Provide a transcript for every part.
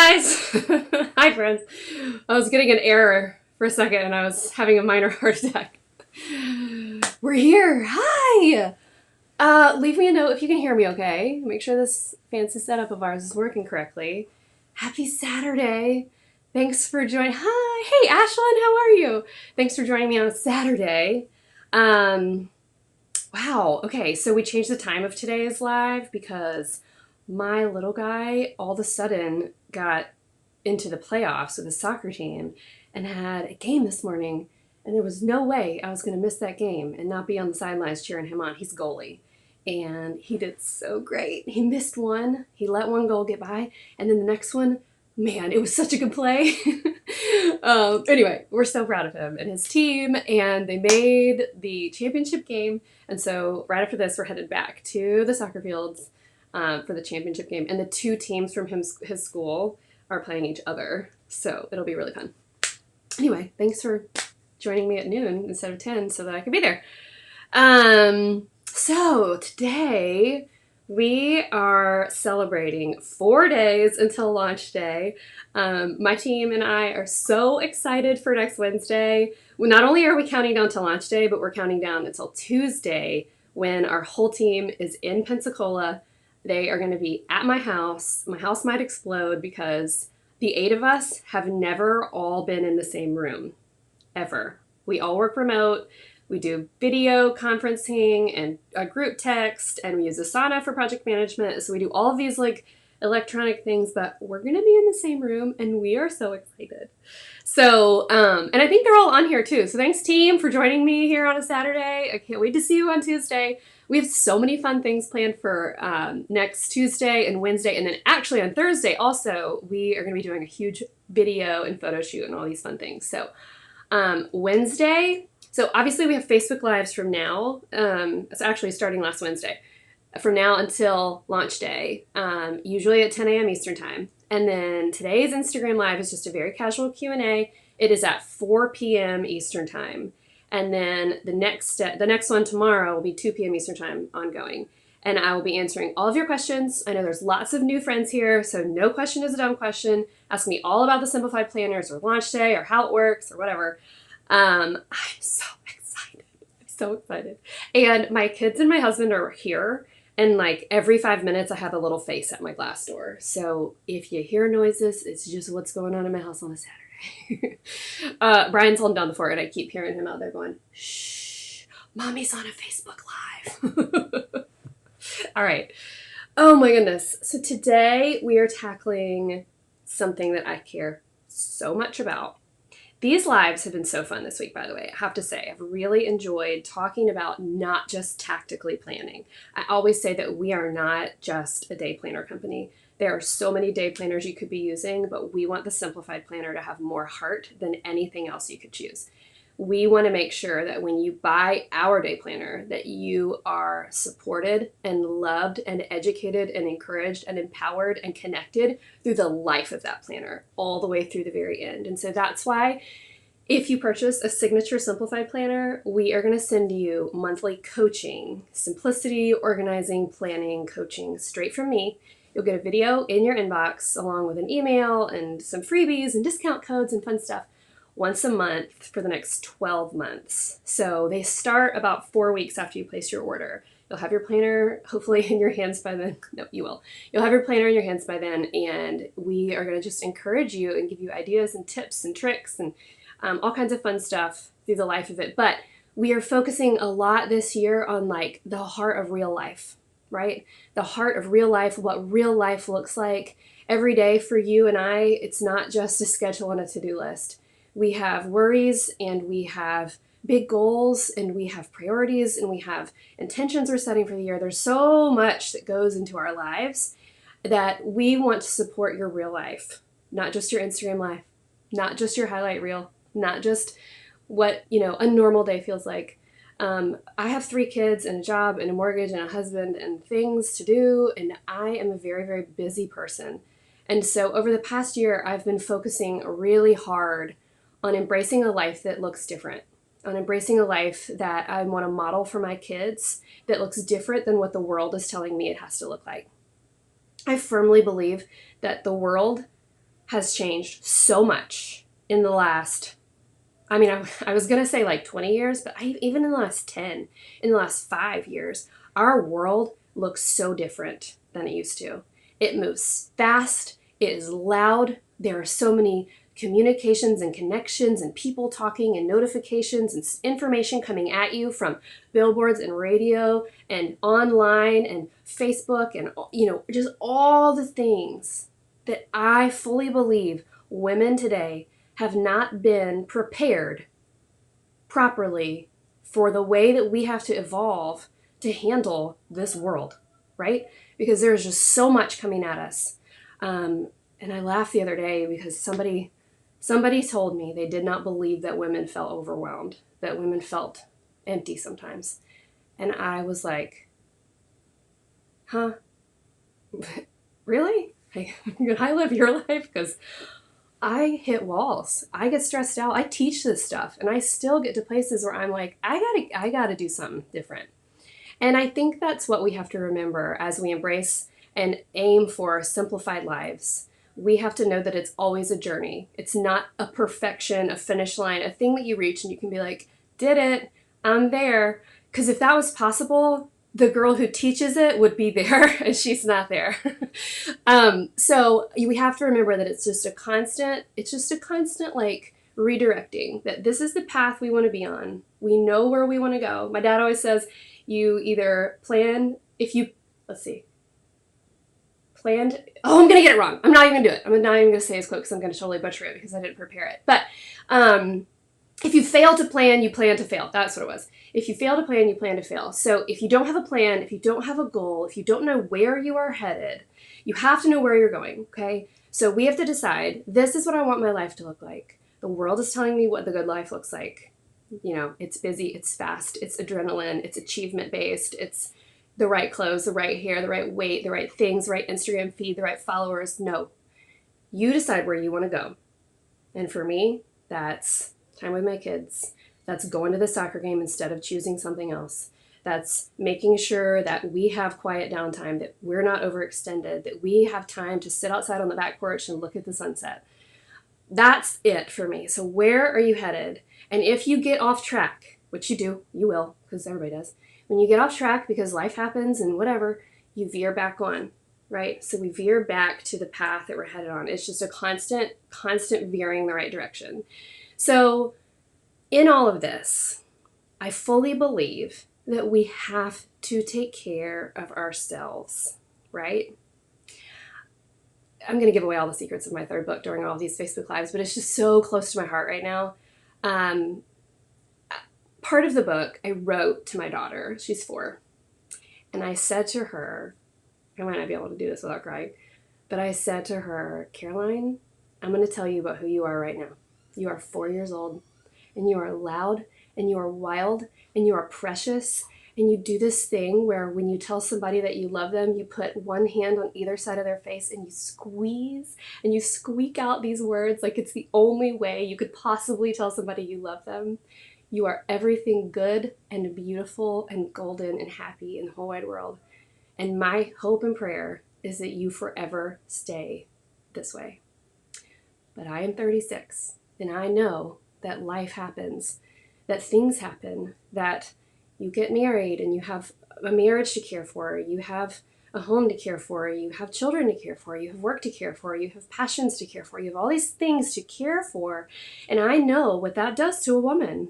guys! Hi friends. I was getting an error for a second and I was having a minor heart attack. We're here. Hi! Leave me a note if you can hear me okay. Make sure this fancy setup of ours is working correctly. Happy Saturday. Thanks for joining. Hi! Hey Ashlyn, how are you? Thanks for joining me on a Saturday. Wow. Okay, so we changed the time of today's live because my little guy all of a sudden got into the playoffs with his soccer team and had a game this morning, and there was no way I was going to miss that game and not be on the sidelines cheering him on. He's a goalie, and he did so great. He missed one. He let one goal get by, and then the next one, man, it was such a good play. Anyway, we're so proud of him and his team, and they made the championship game. And so right after this, we're headed back to the soccer fields for the championship game. And the two teams from his school are playing each other. So it'll be really fun. Anyway, thanks for joining me at noon instead of 10 so that I can be there. So today we are celebrating 4 days until launch day. My team and I are so excited for next Wednesday. Not only are we counting down to launch day, but we're counting down until Tuesday when our whole team is in Pensacola. They are going to be at my house. My house might explode because the 8 of us have never all been in the same room, ever. We all work remote. We do video conferencing and a group text, and we use Asana for project management. So we do all of these like electronic things, but we're going to be in the same room, and we are so excited. So, and I think they're all on here too. So thanks team for joining me here on a Saturday. I can't wait to see you on Tuesday. We have so many fun things planned for next Tuesday and Wednesday. And then actually on Thursday also, we are going to be doing a huge video and photo shoot and all these fun things. So Wednesday, so obviously we have Facebook Lives from now. It's actually starting last Wednesday. From now until launch day, usually at 10 a.m. Eastern time. And then today's Instagram Live is just a very casual Q&A. It is at 4 p.m. Eastern time. And then the next one tomorrow will be 2 p.m. Eastern time ongoing. And I will be answering all of your questions. I know there's lots of new friends here, so no question is a dumb question. Ask me all about the Simplified planners or launch day or how it works or whatever. I'm so excited. I'm so excited. And my kids and my husband are here. And like every 5 minutes, I have a little face at my glass door. So if you hear noises, it's just what's going on in my house on a Saturday. Brian's holding down the fort, and I keep hearing him out there going, "Shh, Mommy's on a Facebook Live." All right. Oh my goodness. So today we are tackling something that I care so much about. These lives have been so fun this week, by the way. I have to say, I've really enjoyed talking about not just tactically planning. I always say that we are not just a day planner company. There are so many day planners you could be using, but we want the Simplified planner to have more heart than anything else you could choose. We want to make sure that when you buy our day planner, that you are supported and loved and educated and encouraged and empowered and connected through the life of that planner all the way through the very end. And so that's why if you purchase a signature Simplified planner, we are going to send you monthly coaching, simplicity, organizing, planning, coaching straight from me. You'll get a video in your inbox along with an email and some freebies and discount codes and fun stuff once a month for the next 12 months. So they start about 4 weeks after you place your order. You'll have your planner hopefully in your hands by then. No, you will. You'll have your planner in your hands by then, and we are going to just encourage you and give you ideas and tips and tricks and all kinds of fun stuff through the life of it. But we are focusing a lot this year on like the heart of real life, right? The heart of real life, what real life looks like every day for you and I. It's not just a schedule and a to-do list. We have worries, and we have big goals, and we have priorities, and we have intentions we're setting for the year. There's so much that goes into our lives that we want to support your real life, not just your Instagram life, not just your highlight reel, not just what, a normal day feels like. I have 3 kids and a job and a mortgage and a husband and things to do, and I am a very, very busy person. And so over the past year, I've been focusing really hard on embracing a life that looks different, on embracing a life that I want to model for my kids that looks different than what the world is telling me it has to look like. I firmly believe that the world has changed so much in the last, I was going to say like 20 years, but even in the last 10, in the last 5 years, our world looks so different than it used to. It moves fast. It is loud. There are so many communications and connections and people talking and notifications and information coming at you from billboards and radio and online and Facebook and, just all the things that I fully believe women today have not been prepared properly for the way that we have to evolve to handle this world, right? Because there's just so much coming at us. And I laughed the other day because somebody told me they did not believe that women felt overwhelmed, that women felt empty sometimes. And I was like, huh? Really? I live your life? Because I hit walls. I get stressed out. I teach this stuff, and I still get to places where I'm like, I gotta do something different. And I think that's what we have to remember as we embrace and aim for simplified lives. We have to know that it's always a journey. It's not a perfection, a finish line, a thing that you reach and you can be like, did it, I'm there. Because if that was possible, the girl who teaches it would be there and she's not there. So we have to remember that it's just a constant like redirecting, that this is the path we want to be on. We know where we want to go. My dad always says, you either plan, planned, I'm going to get it wrong. I'm not even going to do it. I'm not even going to say his quote because I'm going to totally butcher it because I didn't prepare it. But if you fail to plan, you plan to fail. That's what it was. If you fail to plan, you plan to fail. So if you don't have a plan, if you don't have a goal, if you don't know where you are headed, you have to know where you're going, okay? So we have to decide, this is what I want my life to look like. The world is telling me what the good life looks like. It's busy, it's fast, it's adrenaline, it's achievement-based, it's the right clothes, the right hair, the right weight, the right things, the right Instagram feed, the right followers. No. You decide where you want to go. And for me, that's time with my kids. That's going to the soccer game instead of choosing something else. That's making sure that we have quiet downtime, that we're not overextended, that we have time to sit outside on the back porch and look at the sunset. That's it for me. So where are you headed? And if you get off track, which you do, you will, because everybody does. When you get off track because life happens and whatever, you veer back on, right? So we veer back to the path that we're headed on. It's just a constant veering the right direction. So in all of this, I fully believe that we have to take care of ourselves, right? I'm going to give away all the secrets of my third book during all of these Facebook Lives, but it's just so close to my heart right now. Part of the book I wrote to my daughter. She's 4. And I said to her, I might not be able to do this without crying, but I said to her, Caroline, I'm going to tell you about who you are right now. You are 4 years old, and you are loud, and you are wild, and you are precious, and you do this thing where when you tell somebody that you love them, you put one hand on either side of their face and you squeeze and you squeak out these words like it's the only way you could possibly tell somebody you love them. You are everything good and beautiful and golden and happy in the whole wide world. And my hope and prayer is that you forever stay this way. But I am 36, and I know that life happens, that things happen, that you get married and you have a marriage to care for, you have a home to care for, you have children to care for, you have work to care for, you have passions to care for, you have all these things to care for. And I know what that does to a woman,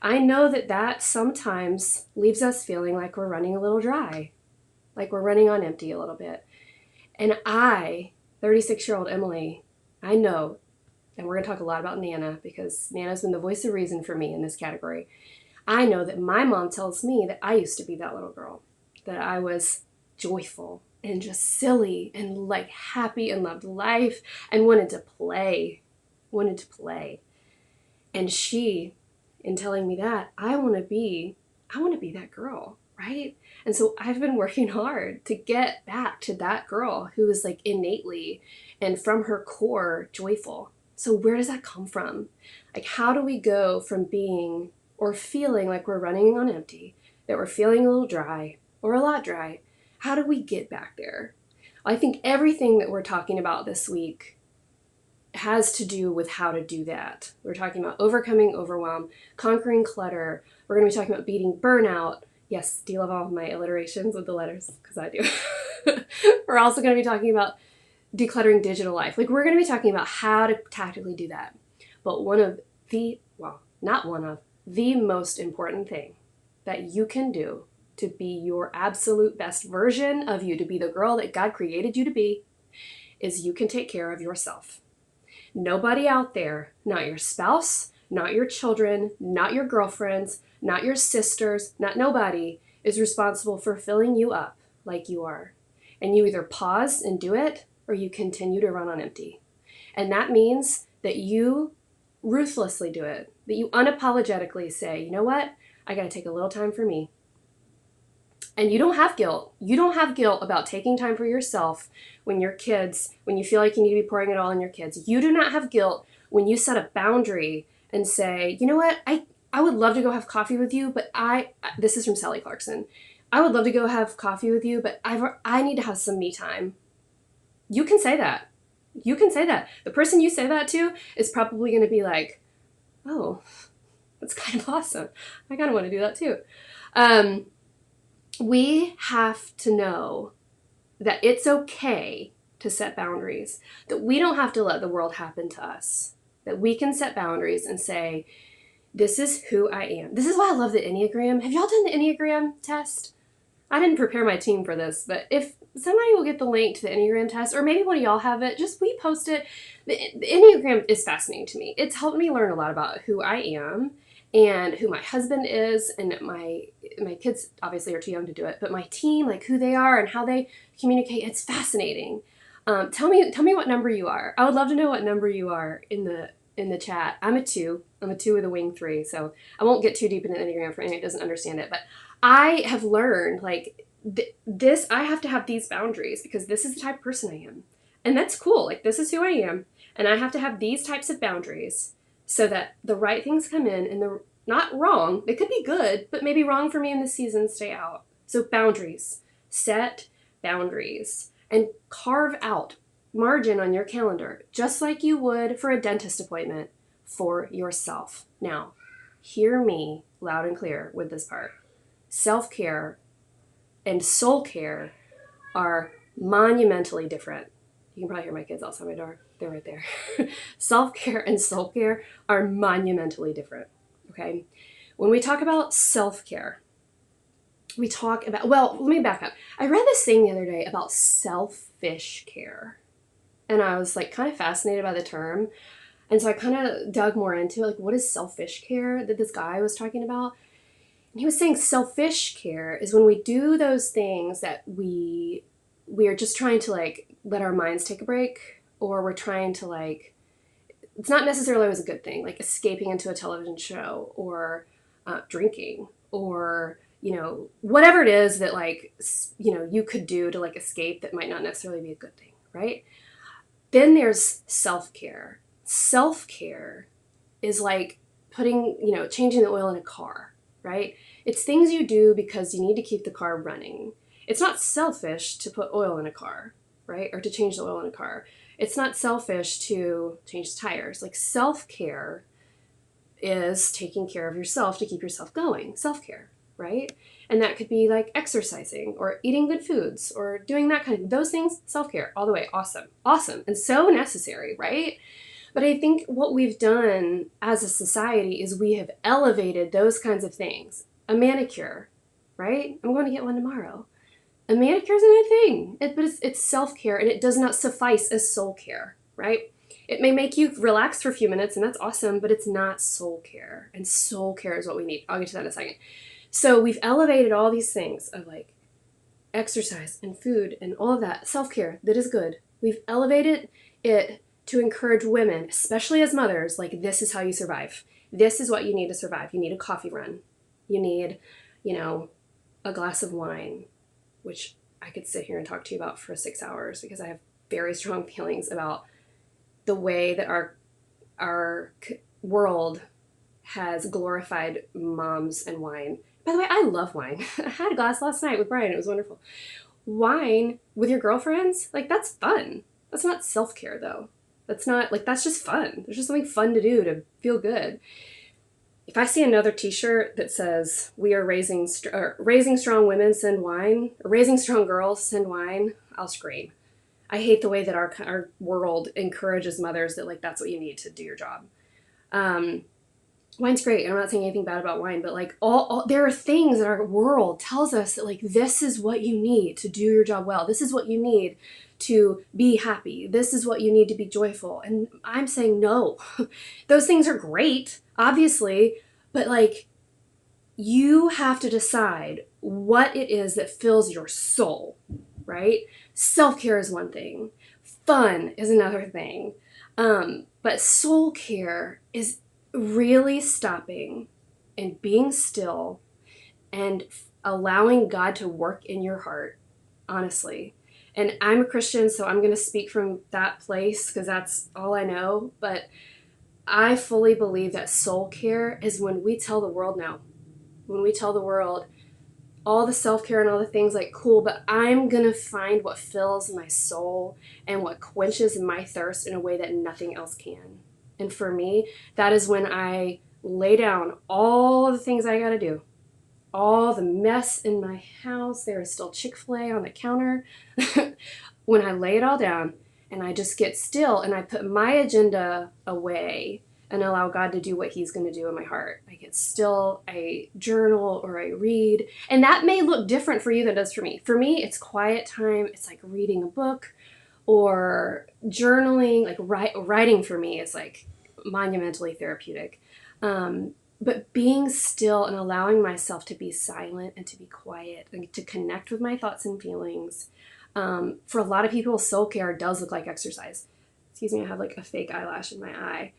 I know that sometimes leaves us feeling like we're running a little dry, like we're running on empty a little bit. And 36-year-old Emily, I know, and we're going to talk a lot about Nana because Nana's been the voice of reason for me in this category. I know that my mom tells me that I used to be that little girl, that I was joyful and just silly and like happy and loved life and wanted to play. And she, in telling me that, I want to be that girl, right? And so I've been working hard to get back to that girl who is like innately and from her core joyful. So where does that come from? Like, how do we go from being or feeling like we're running on empty, that we're feeling a little dry or a lot dry? How do we get back there? I think everything that we're talking about this week has to do with how to do that. We're talking about overcoming overwhelm, conquering clutter. We're going to be talking about beating burnout. Yes, do you love all of my alliterations with the letters? Because I do. We're also going to be talking about decluttering digital life. Like, we're going to be talking about how to tactically do that. But not one of, the most important thing that you can do to be your absolute best version of you, to be the girl that God created you to be, is you can take care of yourself. Nobody out there, not your spouse, not your children, not your girlfriends, not your sisters, not nobody, is responsible for filling you up like you are. And you either pause and do it, or you continue to run on empty. And that means that you ruthlessly do it, that you unapologetically say, you know what, I got to take a little time for me. And you don't have guilt. You don't have guilt about taking time for yourself when your kids, when you feel like you need to be pouring it all on your kids. You do not have guilt when you set a boundary and say, you know what, I would love to go have coffee with you, but this is from Sally Clarkson. I would love to go have coffee with you, but I need to have some me time. You can say that. You can say that. The person you say that to is probably going to be like, oh, that's kind of awesome. I kind of want to do that too. We have to know that it's okay to set boundaries, that we don't have to let the world happen to us, that we can set boundaries and say, this is who I am. This is why I love the Enneagram. Have y'all done the Enneagram test? I didn't prepare my team for this, but if somebody will get the link to the Enneagram test, or maybe one of y'all have it, just repost it. The Enneagram is fascinating to me. It's helped me learn a lot about who I am and who my husband is, and my kids obviously are too young to do it, but my team, like who they are and how they communicate. It's fascinating. Tell me what number you are. I would love to know what number you are in the chat. I'm a 2. I'm a 2 with a wing 3, so I won't get too deep into the Enneagram for anyone who doesn't understand it, but I have learned like this, I have to have these boundaries because this is the type of person I am. And that's cool. Like, this is who I am. And I have to have these types of boundaries so that the right things come in and the not wrong. They could be good, but maybe wrong for me in this season, stay out. So boundaries. Set boundaries. And carve out margin on your calendar, just like you would for a dentist appointment, for yourself. Now, hear me loud and clear with this part. Self-care and soul care are monumentally different. You can probably hear my kids outside my door. They're right there. Self-care and soul care are monumentally different, okay? When we talk about self-care, we talk about, well, let me back up. I read this thing the other day about selfish care. And I was like kind of fascinated by the term. And so I kind of dug more into it, like, what is selfish care that this guy was talking about? And he was saying selfish care is when we do those things that we are just trying to like let our minds take a break, or we're trying to like, it's not necessarily always a good thing, like escaping into a television show, or drinking, or, you know, whatever it is that like, you know, you could do to like escape that might not necessarily be a good thing, right? Then there's self-care. Self-care is like putting, you know, changing the oil in a car. Right? It's things you do because you need to keep the car running. It's not selfish to put oil in a car, right? Or to change the oil in a car. It's not selfish to change tires. Like, self-care is taking care of yourself to keep yourself going. Self-care, right? And that could be like exercising or eating good foods or doing that kind of, those things, self-care all the way. Awesome. Awesome. And so necessary, right? But I think what we've done as a society is we have elevated those kinds of things. A manicure, right? I'm going to get one tomorrow. A manicure isn't a thing, but it's self-care, and it does not suffice as soul care, right? It may make you relax for a few minutes, and that's awesome, but it's not soul care. And soul care is what we need. I'll get to that in a second. So we've elevated all these things of like exercise and food and all of that, self-care that is good. We've elevated it to encourage women, especially as mothers, like, this is how you survive. This is what you need to survive. You need a coffee run. You need, you know, a glass of wine, which I could sit here and talk to you about for 6 hours because I have very strong feelings about the way that our world has glorified moms and wine. By the way, I love wine. I had a glass last night with Brian. It was wonderful. wine with your girlfriends, like, that's fun. That's not self-care, though. That's not, like, that's just fun. There's just something fun to do to feel good. If I see another t-shirt that says, we are raising strong women, send wine, or raising strong girls, send wine, I'll scream. I hate the way that our world encourages mothers that, like, that's what you need to do your job. Wine's great. I'm not saying anything bad about wine, but, like, all there are things that our world tells us that, like, this is what you need to do your job well. This is what you need to be happy. This is what you need to be joyful. And I'm saying no. Those things are great, obviously, but, like, you have to decide what it is that fills your soul, right? Self-care is one thing. Fun is another thing. But soul care is really stopping and being still and allowing God to work in your heart, honestly. And I'm a Christian, so I'm going to speak from that place because that's all I know. But I fully believe that soul care is when we tell the world no. When we tell the world all the self-care and all the things, like, cool, but I'm going to find what fills my soul and what quenches my thirst in a way that nothing else can. And for me, that is when I lay down all the things I got to do. All the mess in my house. There is still Chick-fil-A on the counter. When I lay it all down and I just get still and I put my agenda away and allow God to do what he's going to do in my heart. I get still, I journal or I read. And that may look different for you than it does for me. For me, it's quiet time. It's like reading a book or journaling. Like writing for me is like monumentally therapeutic. But being still and allowing myself to be silent and to be quiet and to connect with my thoughts and feelings. For a lot of people, soul care does look like exercise. Excuse me, I have like a fake eyelash in my eye.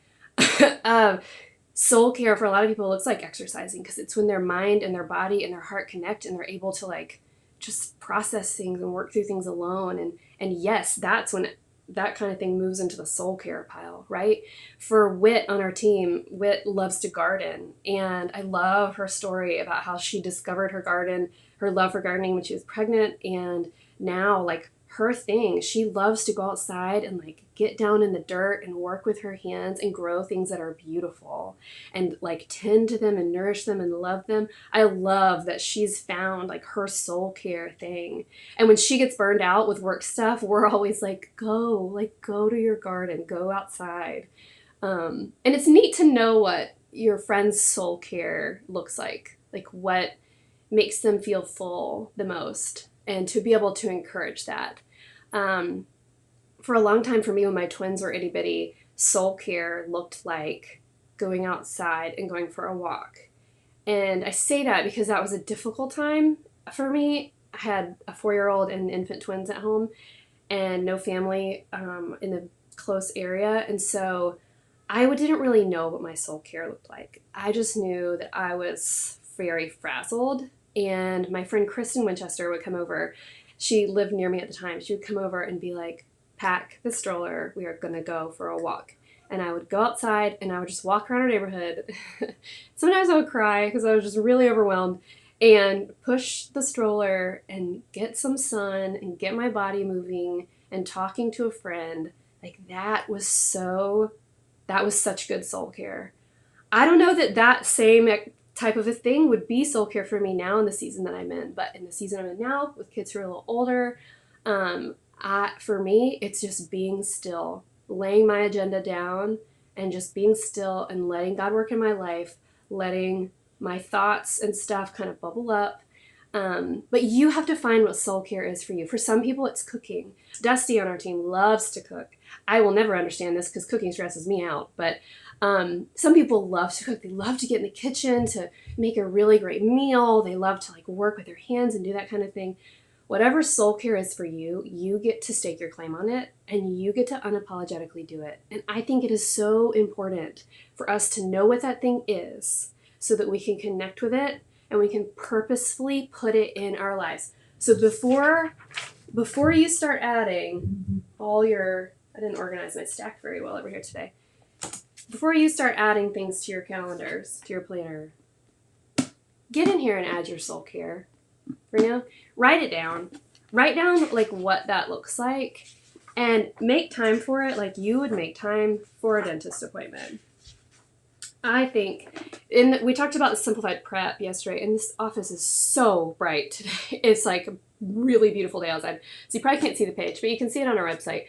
Soul care for a lot of people looks like exercising because it's when their mind and their body and their heart connect and they're able to, like, just process things and work through things alone. And yes, that's when that kind of thing moves into the soul care pile, right? For Whit on our team, Whit loves to garden. And I love her story about how she discovered her garden, her love for gardening when she was pregnant. And now, like, her thing, she loves to go outside and, like, get down in the dirt and work with her hands and grow things that are beautiful and, like, tend to them and nourish them and love them. I love that she's found, like, her soul care thing. And when she gets burned out with work stuff, we're always like, go to your garden, go outside. And it's neat to know what your friend's soul care looks like what makes them feel full the most, and to be able to encourage that. For a long time for me, when my twins were itty bitty, soul care looked like going outside and going for a walk. And I say that because that was a difficult time for me. I had a 4-year-old and infant twins at home and no family in the close area. And so I didn't really know what my soul care looked like. I just knew that I was very frazzled. And my friend Kristen Winchester would come over. She lived near me at the time. She would come over and be like, pack the stroller. We are going to go for a walk. And I would go outside and I would just walk around our neighborhood. Sometimes I would cry because I was just really overwhelmed, and push the stroller and get some sun and get my body moving and talking to a friend. Like, that was such good soul care. I don't know that same type of a thing would be soul care for me now in the season that I'm in, but in the season I'm in now with kids who are a little older, for me, it's just being still, laying my agenda down and just being still and letting God work in my life, letting my thoughts and stuff kind of bubble up. But you have to find what soul care is for you. For some people, it's cooking. Dusty on our team loves to cook. I will never understand this because cooking stresses me out, but some people love to cook. They love to get in the kitchen to make a really great meal. They love to, like, work with their hands and do that kind of thing. Whatever soul care is for you, you get to stake your claim on it and you get to unapologetically do it. And I think it is so important for us to know what that thing is so that we can connect with it and we can purposefully put it in our lives. So before you start adding I didn't organize my stack very well over here today. Before you start adding things to your calendars, to your planner, get in here and add your soul care. Write it down. write down like what that looks like and make time for it like you would make time for a dentist appointment. I think, we talked about the Simplified prep yesterday, and this office is so bright today. It's like a really beautiful day outside. So you probably can't see the page, but you can see it on our website.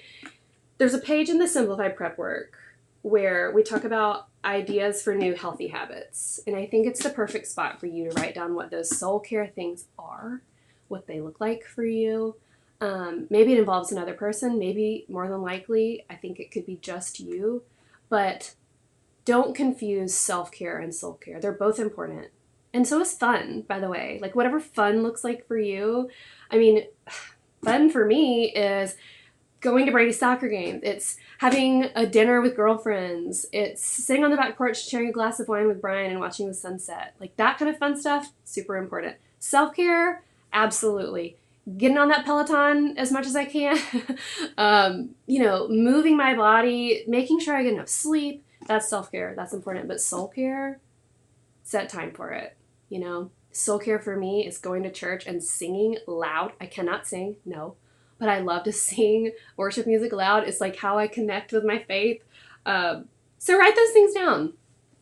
There's a page in the Simplified prep work where we talk about ideas for new healthy habits. And I think it's the perfect spot for you to write down what those soul care things are, what they look like for you. Maybe it involves another person, maybe more than likely, I think it could be just you, but don't confuse self-care and soul care. They're both important. And so is fun, by the way. Like whatever fun looks like for you. I mean, fun for me is going to Brady's soccer game. It's having a dinner with girlfriends. It's sitting on the back porch, sharing a glass of wine with Brian and watching the sunset. Like that kind of fun stuff, super important. Self-care, absolutely. Getting on that Peloton as much as I can. Moving my body, making sure I get enough sleep. That's self-care. That's important. But soul care, set time for it. Soul care for me is going to church and singing loud. I cannot sing, no. But I love to sing worship music loud. It's like how I connect with my faith. So write those things down.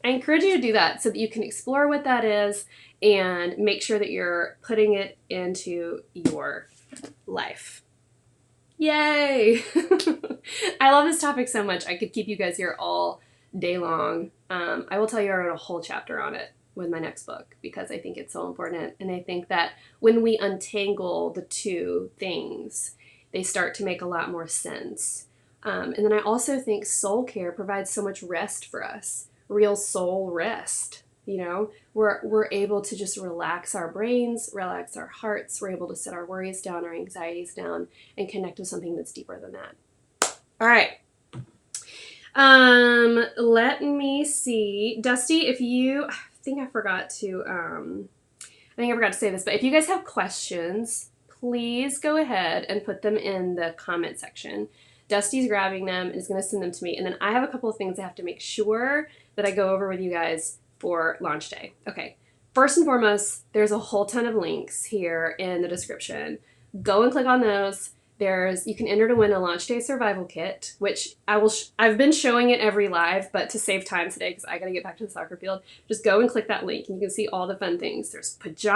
I encourage you to do that so that you can explore what that is and make sure that you're putting it into your life. Yay! I love this topic so much. I could keep you guys here all day long. I will tell you I wrote a whole chapter on it with my next book because I think it's so important. And I think that when we untangle the two things, they start to make a lot more sense. And then I also think soul care provides so much rest for us, real soul rest. We're able to just relax our brains, relax our hearts. We're able to set our worries down, our anxieties down, and connect with something that's deeper than that. All right. Let me see. Dusty, I think I forgot to say this, but if you guys have questions, please go ahead and put them in the comment section. Dusty's grabbing them and is going to send them to me. And then I have a couple of things I have to make sure that I go over with you guys for launch day. Okay. First and foremost, there's a whole ton of links here in the description. Go and click on those. You can enter to win a launch day survival kit, which I've been showing it every live, but to save time today, because I got to get back to the soccer field, just go and click that link and you can see all the fun things.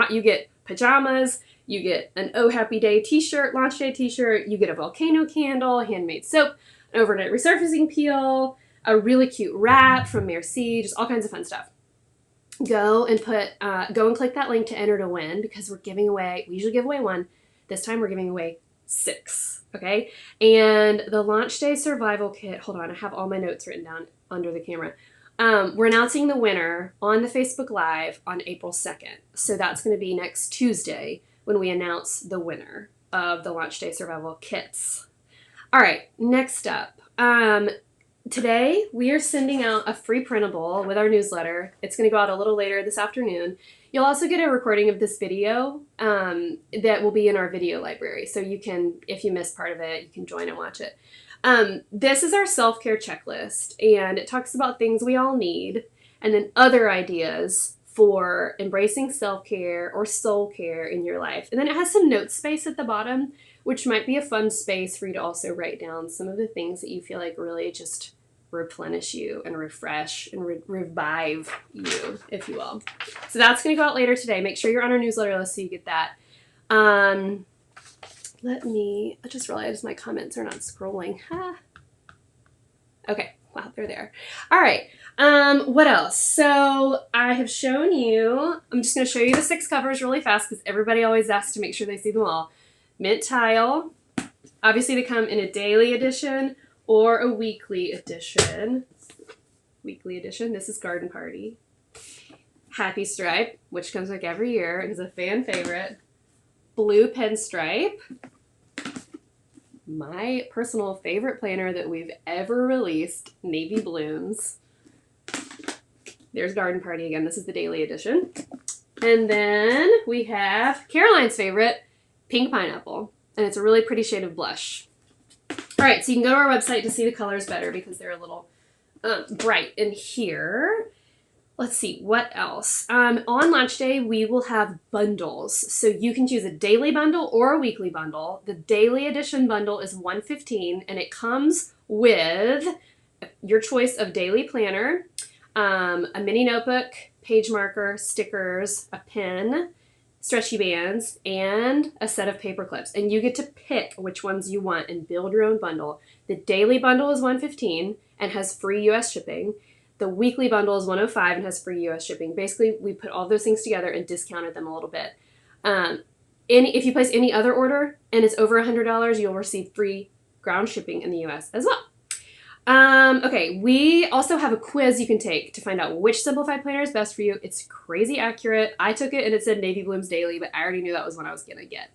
You get pajamas, you get an Oh Happy Day t-shirt, launch day t-shirt, you get a volcano candle, handmade soap, an overnight resurfacing peel, a really cute wrap from Merci, just all kinds of fun stuff. Go and click that link to enter to win, because we usually give away one. This time we're giving away 6, okay? And the launch day survival kit, hold on, I have all my notes written down under the camera. We're announcing the winner on the Facebook Live on April 2nd. So that's going to be next Tuesday when we announce the winner of the launch day survival kits. All right, next up. Today we are sending out a free printable with our newsletter. It's going to go out a little later this afternoon. You'll also get a recording of this video that will be in our video library. So you can, if you missed part of it, you can join and watch it. This is our self-care checklist, and it talks about things we all need and then other ideas for embracing self-care or soul care in your life. And then it has some note space at the bottom, which might be a fun space for you to also write down some of the things that you feel like really just replenish you and refresh and revive you, if you will. So that's going to go out later today. Make sure you're on our newsletter list so you get that. I just realized my comments are not scrolling. Okay, wow, they're there. All right, what else? So I have shown you, I'm just going to show you the 6 covers really fast because everybody always asks to make sure they see them all. Mint tile. Obviously they come in a daily edition or a weekly edition. This is Garden Party. Happy Stripe, which comes like every year and is a fan favorite. Blue Pinstripe. My personal favorite planner that we've ever released, Navy Blooms. There's Garden Party again. This is the daily edition. And then we have Caroline's favorite, Pink Pineapple. And it's a really pretty shade of blush. All right, so you can go to our website to see the colors better because they're a little bright in here. Let's see, what else? On launch day, we will have bundles. So you can choose a daily bundle or a weekly bundle. The daily edition bundle is $115, and it comes with your choice of daily planner, a mini notebook, page marker, stickers, a pen, stretchy bands, and a set of paper clips. And you get to pick which ones you want and build your own bundle. The daily bundle is $115 and has free US shipping. The weekly bundle is $105 and has free US shipping. Basically, we put all those things together and discounted them a little bit. If you place any other order and it's over $100, you'll receive free ground shipping in the US as well. Okay, we also have a quiz you can take to find out which Simplified planner is best for you. It's crazy accurate. I took it and it said Navy Blooms Daily, but I already knew that was what I was going to get.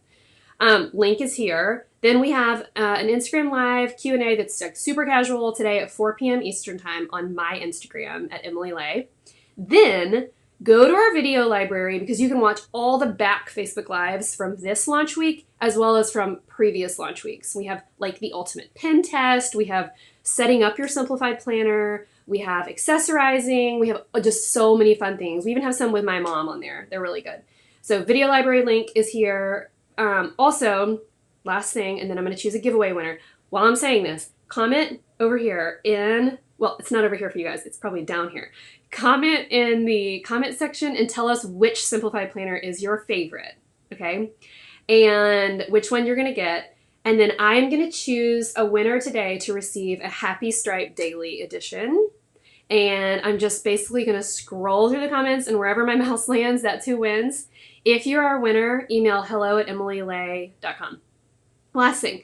Link is here. Then we have an Instagram Live Q&A that's like super casual today at 4 p.m. Eastern Time on my Instagram at Emily Lay. Then go to our video library because you can watch all the back Facebook Lives from this launch week as well as from previous launch weeks. We have like the ultimate pen test. We have setting up your Simplified planner. We have accessorizing. We have just so many fun things. We even have some with my mom on there. They're really good. So video library link is here. Also, last thing, and then I'm going to choose a giveaway winner. While I'm saying this, comment over here well, it's not over here for you guys. It's probably down here. Comment in the comment section and tell us which Simplified planner is your favorite, okay? And which one you're going to get. And then I'm going to choose a winner today to receive a Happy Stripe Daily Edition. And I'm just basically going to scroll through the comments, and wherever my mouse lands, that's who wins. If you're our winner, email hello@emilylay.com. Last thing,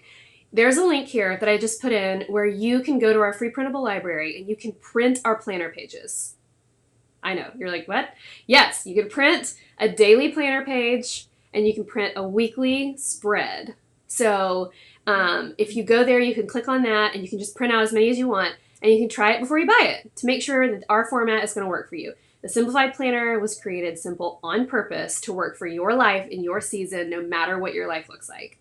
there's a link here that I just put in where you can go to our free printable library and you can print our planner pages. I know, you're like, what? Yes, you can print a daily planner page and you can print a weekly spread. So if you go there, you can click on that and you can just print out as many as you want, and you can try it before you buy it to make sure that our format is going to work for you. The Simplified planner was created simple on purpose to work for your life in your season, no matter what your life looks like.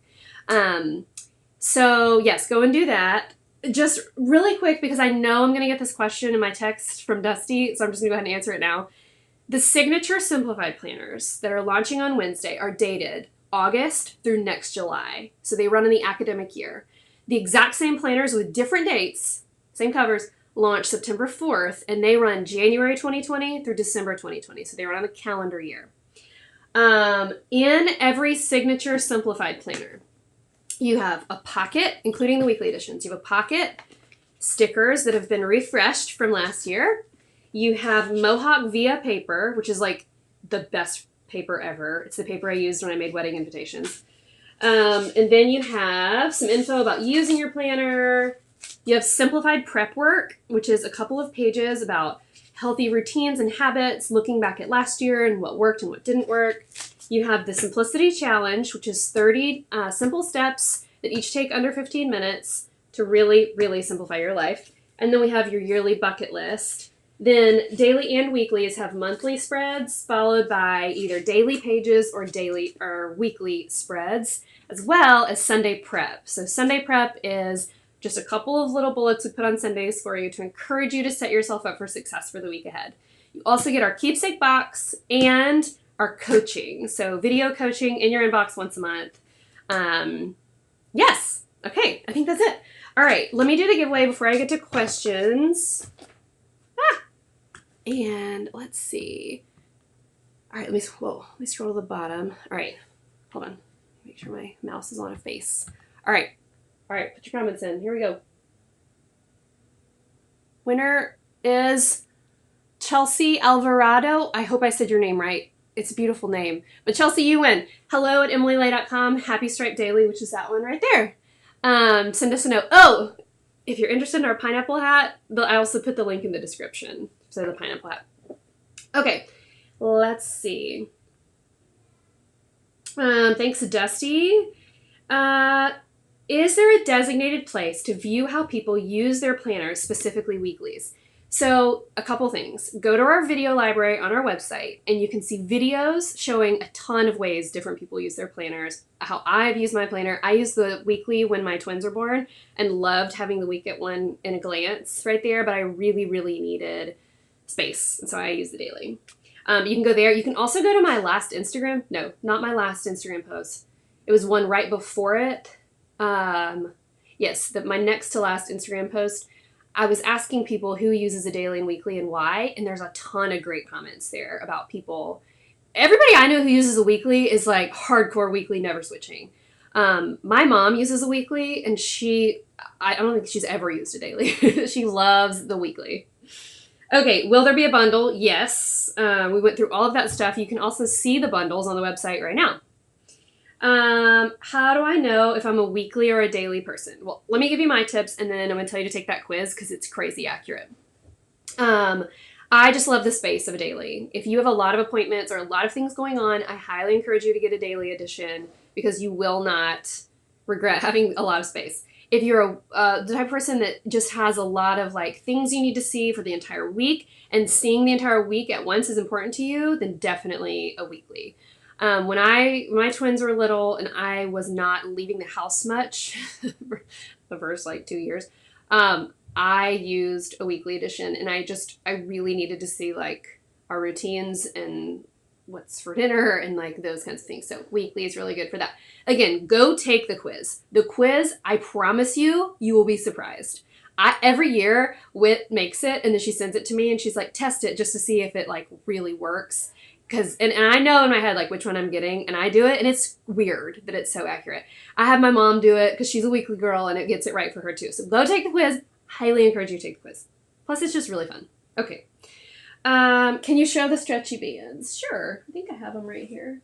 So yes, go and do that. Just really quick, because I know I'm going to get this question in my text from Dusty, so I'm just going to go ahead and answer it now. The signature Simplified planners that are launching on Wednesday are dated August through next July. So they run in the academic year. The exact same planners with different dates, same covers, launch September 4th, and they run January 2020 through December 2020. So they run on a calendar year. In every signature Simplified planner, you have a pocket, including the weekly editions. You have a pocket, stickers that have been refreshed from last year. You have Mohawk Via paper, which is like the best paper ever. It's the paper I used when I made wedding invitations. And then you have some info about using your planner. You have Simplified prep work, which is a couple of pages about healthy routines and habits, looking back at last year and what worked and what didn't work. You have the Simplicity Challenge, which is 30 simple steps that each take under 15 minutes to really, really simplify your life. And then we have your yearly bucket list. Then daily and weeklies have monthly spreads, followed by either daily pages or daily or weekly spreads, as well as Sunday prep. So Sunday prep is just a couple of little bullets we put on Sundays for you to encourage you to set yourself up for success for the week ahead. You also get our keepsake box and our coaching. So video coaching in your inbox once a month. Yes. Okay. I think that's it. All right. Let me do the giveaway before I get to questions. And let's see. All right. Let me scroll to the bottom. All right. Hold on. Make sure my mouse is on a face. All right. Put your comments in. Here we go. Winner is Chelsea Alvarado. I hope I said your name right. It's a beautiful name. But Chelsea, you win. hello@emilylay.com. Happy Stripe Daily, which is that one right there. Send us a note. Oh, if you're interested in our pineapple hat, I also put the link in the description. So the pineapple hat. Okay, let's see. Thanks, Dusty. Is there a designated place to view how people use their planners, specifically weeklies? So a couple things. Go to our video library on our website, and you can see videos showing a ton of ways different people use their planners, how I've used my planner. I used the weekly when my twins were born and loved having the week at one in a glance right there, but I really, really needed space. And so I use the daily. You can go there. You can also go to my last Instagram. No, not my last Instagram post. It was one right before it. Yes, my next to last Instagram post. I was asking people who uses a daily and weekly and why, and there's a ton of great comments there about people. Everybody I know who uses a weekly is like hardcore weekly, never switching. My mom uses a weekly, and I don't think she's ever used a daily. She loves the weekly. Okay, will there be a bundle? Yes. We went through all of that stuff. You can also see the bundles on the website right now. How do I know if I'm a weekly or a daily person? Well, let me give you my tips, and then I'm going to tell you to take that quiz because it's crazy accurate. I just love the space of a daily. If you have a lot of appointments or a lot of things going on, I highly encourage you to get a daily edition because you will not regret having a lot of space. If you're the type of person that just has a lot of like things you need to see for the entire week, and seeing the entire week at once is important to you, then definitely a weekly. When my twins were little and I was not leaving the house much, the first like 2 years, I used a weekly edition, and I really needed to see like our routines and what's for dinner and like those kinds of things. So weekly is really good for that. Again, go take the quiz. The quiz, I promise you will be surprised. Every year Whit makes it, and then she sends it to me, and she's like, test it just to see if it like really works. And I know in my head like which one I'm getting, and I do it, and it's weird that it's so accurate. I have my mom do it because she's a weekly girl, and it gets it right for her too. So go take the quiz. Highly encourage you to take the quiz. Plus, it's just really fun. Okay. Can you show the stretchy bands? Sure. I think I have them right here.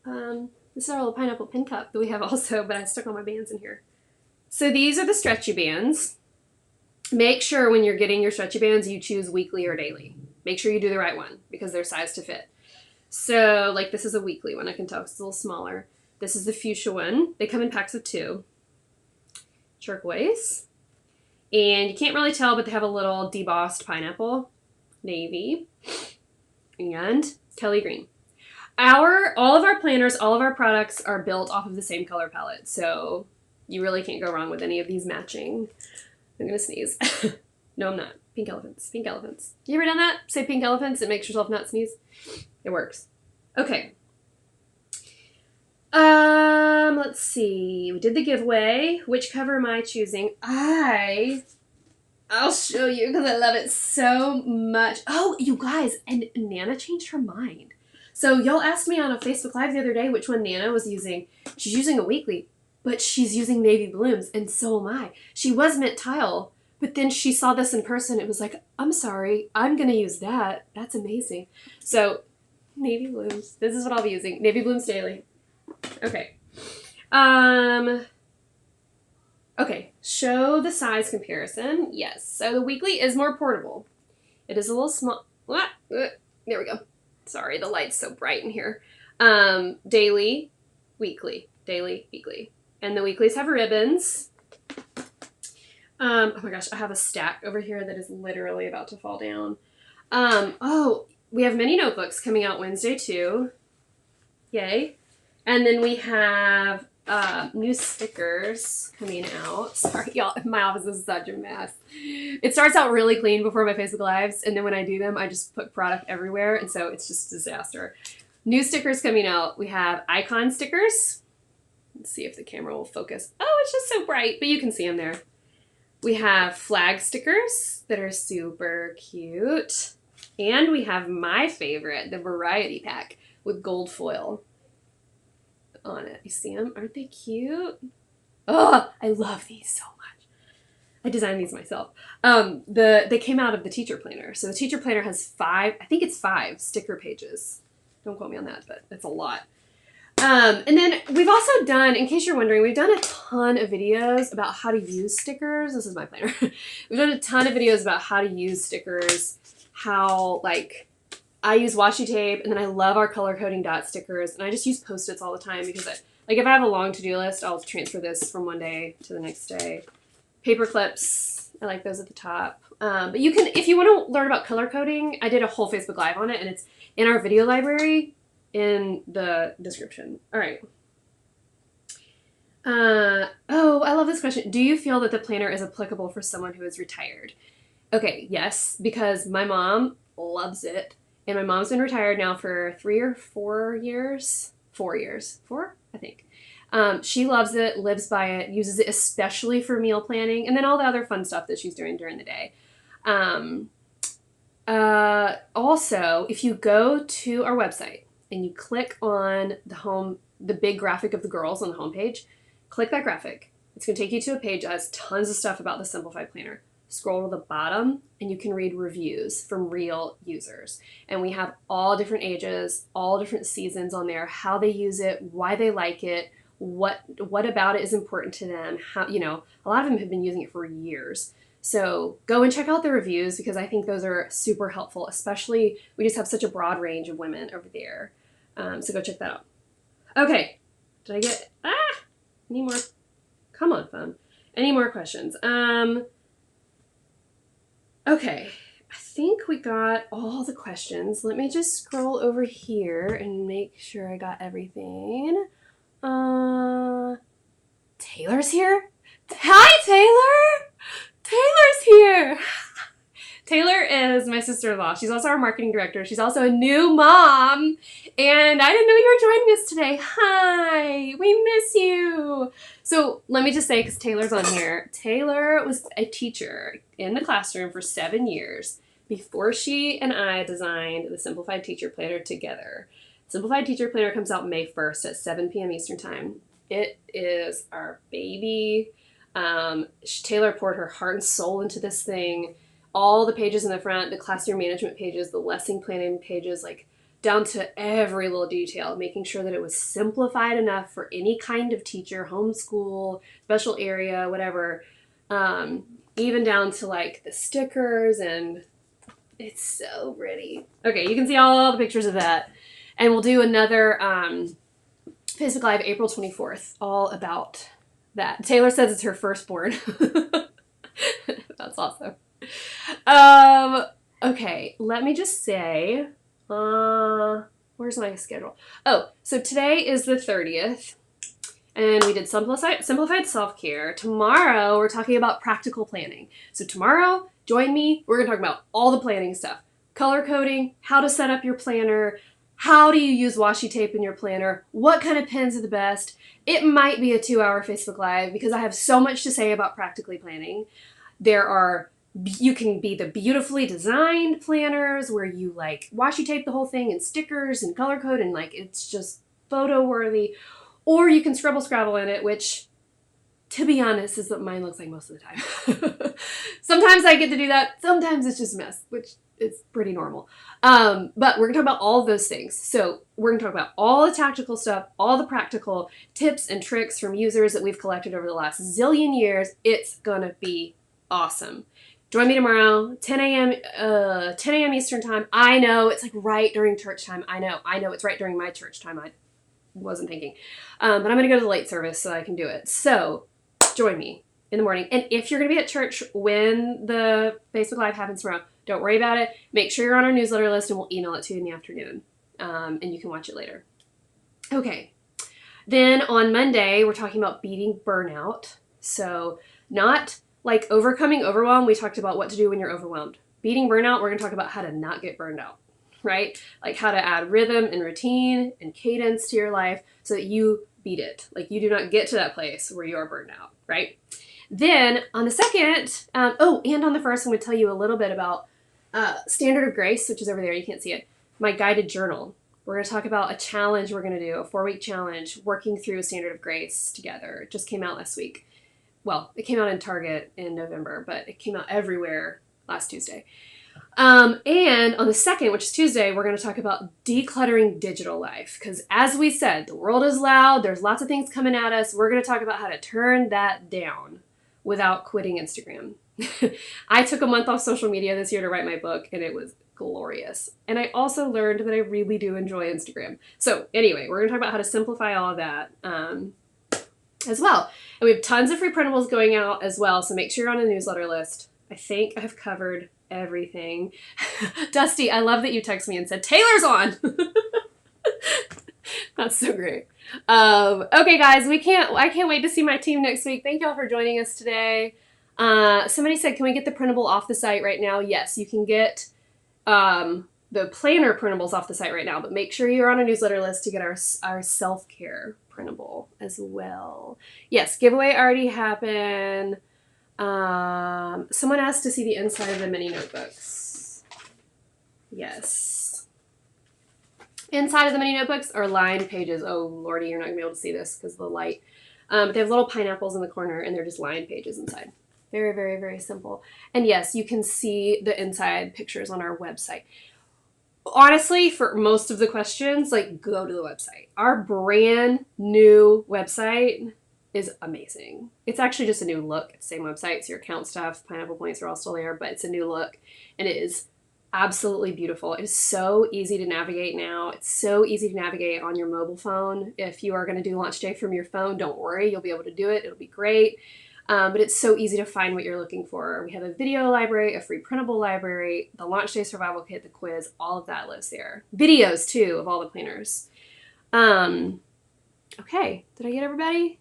This is our little pineapple pin cup that we have also, but I stuck all my bands in here. So these are the stretchy bands. Make sure when you're getting your stretchy bands, you choose weekly or daily. Make sure you do the right one because they're sized to fit. So like this is a weekly one. I can tell it's a little smaller. This is the fuchsia one. They come in packs of 2. Turquoise. And you can't really tell, but they have a little debossed pineapple. Navy. And Kelly green. All of our planners, all of our products are built off of the same color palette. So you really can't go wrong with any of these matching. I'm going to sneeze. No, I'm not. Pink elephants. Pink elephants. You ever done that? Say pink elephants. It makes yourself not sneeze. It works. Okay. Let's see. We did the giveaway. Which cover am I choosing? I'll show you because I love it so much. Oh, you guys, and Nana changed her mind. So y'all asked me on a Facebook Live the other day which one Nana was using. She's using a weekly, but she's using navy blooms, and so am I. She was mint tile, but then she saw this in person. It was like, I'm sorry, I'm going to use that. That's amazing. So navy blooms. This is what I'll be using. Navy blooms daily. Okay. Okay, show the size comparison. Yes, so the weekly is more portable. It is a little small. There we go. Sorry, the light's so bright in here. Daily, weekly, daily, weekly. And the weeklies have ribbons. Oh my gosh, I have a stack over here that is literally about to fall down. Oh, we have mini notebooks coming out Wednesday too. Yay. And then we have new stickers coming out. Sorry, y'all. My office is such a mess. It starts out really clean before my Facebook Lives, and then when I do them, I just put product everywhere, and so it's just a disaster. New stickers coming out. We have icon stickers. Let's see if the camera will focus. Oh, it's just so bright, but you can see them there. We have flag stickers that are super cute. And we have my favorite, the variety pack with gold foil on it. You see them? Aren't they cute? Oh, I love these so much. I designed these myself. They came out of the teacher planner. So the teacher planner has 5, I think it's 5 sticker pages. Don't quote me on that, but it's a lot. And then we've also done, in case you're wondering, we've done a ton of videos about how to use stickers. This is my planner. We've done a ton of videos about how to use stickers, how, like, I use washi tape, and then I love our color coding dot stickers, and I just use Post-its all the time because, if I have a long to-do list, I'll transfer this from one day to the next day. Paper clips, I like those at the top. But you can, if you want to learn about color coding, I did a whole Facebook Live on it, and it's in our video library in the description. All right. Oh, I love this question. Do you feel that the planner is applicable for someone who is retired? Okay, yes, because my mom loves it. And my mom's been retired now for 3 or 4 years. 4 years. Four? I think. She loves it, lives by it, uses it especially for meal planning, and then all the other fun stuff that she's doing during the day. Um, Also, if you go to our website and you click on the big graphic of the girls on the homepage, click that graphic. It's going to take you to a page that has tons of stuff about the Simplified Planner. Scroll to the bottom and you can read reviews from real users. And we have all different ages, all different seasons on there, how they use it, why they like it, what about it is important to them. How, a lot of them have been using it for years. So go and check out the reviews because I think those are super helpful, especially we just have such a broad range of women over there. So go check that out. Okay. Did I get, any more? Come on, phone. Any more questions? Okay. I think we got all the questions. Let me just scroll over here and make sure I got everything. Taylor's here? Hi, Taylor! Taylor's here! Taylor is my sister-in-law. She's also our marketing director. She's also a new mom. And I didn't know you were joining us today. Hi! We miss you! So let me just say, because Taylor's on here, Taylor was a teacher in the classroom for 7 years before she and I designed the Simplified Teacher Planner together. Simplified Teacher Planner comes out May 1st at 7 p.m. Eastern Time. It is our baby. Taylor poured her heart and soul into this thing. All the pages in the front, the classroom management pages, the lesson planning pages, like down to every little detail, making sure that it was simplified enough for any kind of teacher, homeschool, special area, whatever. Even down to like the stickers, and it's so pretty. Okay, you can see all the pictures of that. And we'll do another Facebook Live April 24th, all about that. Taylor says it's her firstborn. That's awesome. Okay, let me just say, where's my schedule? Oh, so today is the 30th, and we did simplified self-care. Tomorrow, we're talking about practical planning. So tomorrow, join me. We're going to talk about all the planning stuff. Color coding, how to set up your planner, how do you use washi tape in your planner, what kind of pens are the best. It might be a 2-hour Facebook Live because I have so much to say about practically planning. You can be the beautifully designed planners where you like washi tape the whole thing and stickers and color code and like it's just photo worthy. Or you can scribble scrabble in it, which to be honest is what mine looks like most of the time. Sometimes I get to do that. Sometimes it's just a mess, which is pretty normal. But we're going to talk about all of those things. So we're going to talk about all the tactical stuff, all the practical tips and tricks from users that we've collected over the last zillion years. It's going to be awesome. Join me tomorrow, 10 a.m. Eastern Time. I know it's like right during church time. I know it's right during my church time. I wasn't thinking. But I'm going to go to the late service so I can do it. So join me in the morning. And if you're going to be at church when the Facebook Live happens tomorrow, don't worry about it. Make sure you're on our newsletter list and we'll email it to you in the afternoon. And you can watch it later. Okay. Then on Monday, we're talking about beating burnout. So not like overcoming overwhelm. We talked about what to do when you're overwhelmed. Beating burnout, we're going to talk about how to not get burned out, right? Like how to add rhythm and routine and cadence to your life so that you beat it. Like you do not get to that place where you are burned out, right? Then on the second, and on the first, I'm going to tell you a little bit about Standard of Grace, which is over there. You can't see it. My guided journal. We're going to talk about a challenge we're going to do, a 4-week challenge, working through a Standard of Grace together. It just came out last week. Well, it came out in Target in November, but it came out everywhere last Tuesday. And on the second, which is Tuesday, we're going to talk about decluttering digital life. Because as we said, the world is loud. There's lots of things coming at us. We're going to talk about how to turn that down without quitting Instagram. I took a month off social media this year to write my book, and it was glorious. And I also learned that I really do enjoy Instagram. So anyway, we're going to talk about how to simplify all of that as well. And we have tons of free printables going out as well, so make sure you're on the newsletter list. I think I've covered everything. Dusty, I love that you texted me and said, Taylor's on! That's so great. Okay, guys, I can't wait to see my team next week. Thank y'all for joining us today. Somebody said, can we get the printable off the site right now? Yes, you can get the planner printables off the site right now, but make sure you're on a newsletter list to get our self-care printable as well. Yes, giveaway already happened. Someone asked to see the inside of the mini notebooks. Yes. Inside of the mini notebooks are lined pages. Oh, Lordy, you're not going to be able to see this because of the light. They have little pineapples in the corner, and they're just lined pages inside. Very, very, very simple. And yes, you can see the inside pictures on our website. Honestly, for most of the questions, like, go to the website. Our brand new website is amazing. It's actually just a new look. It's the same website. So your account stuff, pineapple points are all still there, but it's a new look, and it is absolutely beautiful. It is so easy to navigate now. It's so easy to navigate on your mobile phone. If you are going to do launch day from your phone, don't worry. You'll be able to do it. It'll be great. But it's so easy to find what you're looking for. We have a video library, a free printable library, the launch day survival kit, the quiz, all of that lives there. Videos, too, of all the planners. Okay, did I get everybody?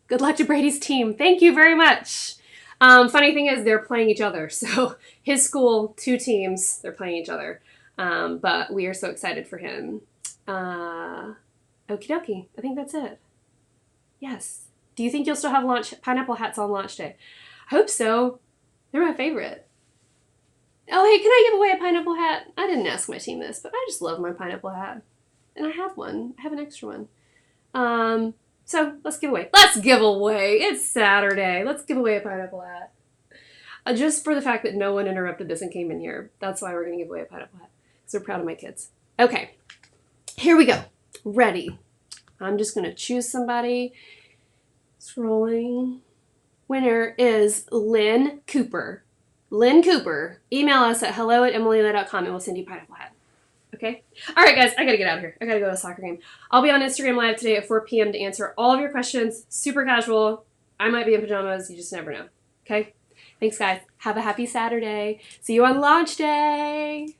Good luck to Brady's team. Thank you very much. Funny thing is, they're playing each other. So his school, 2 teams, they're playing each other. But we are so excited for him. Okie dokie. I think that's it. Yes. Do you think you'll still have pineapple hats on launch day? I hope so. They're my favorite. Oh, hey, can I give away a pineapple hat? I didn't ask my team this, but I just love my pineapple hat. And I have one. I have an extra one. So let's give away. Let's give away. It's Saturday. Let's give away a pineapple hat. Just for the fact that no one interrupted this and came in here. That's why we're going to give away a pineapple hat. Because we're proud of my kids. Okay. Here we go. Ready. I'm just going to choose somebody. Scrolling. Winner is Lynn Cooper. Lynn Cooper. Email us at hello@emilylena.com and we'll send you a pineapple hat. Okay? All right, guys. I got to get out of here. I got to go to a soccer game. I'll be on Instagram Live today at 4 p.m. to answer all of your questions. Super casual. I might be in pajamas. You just never know. Okay? Thanks, guys. Have a happy Saturday. See you on launch day.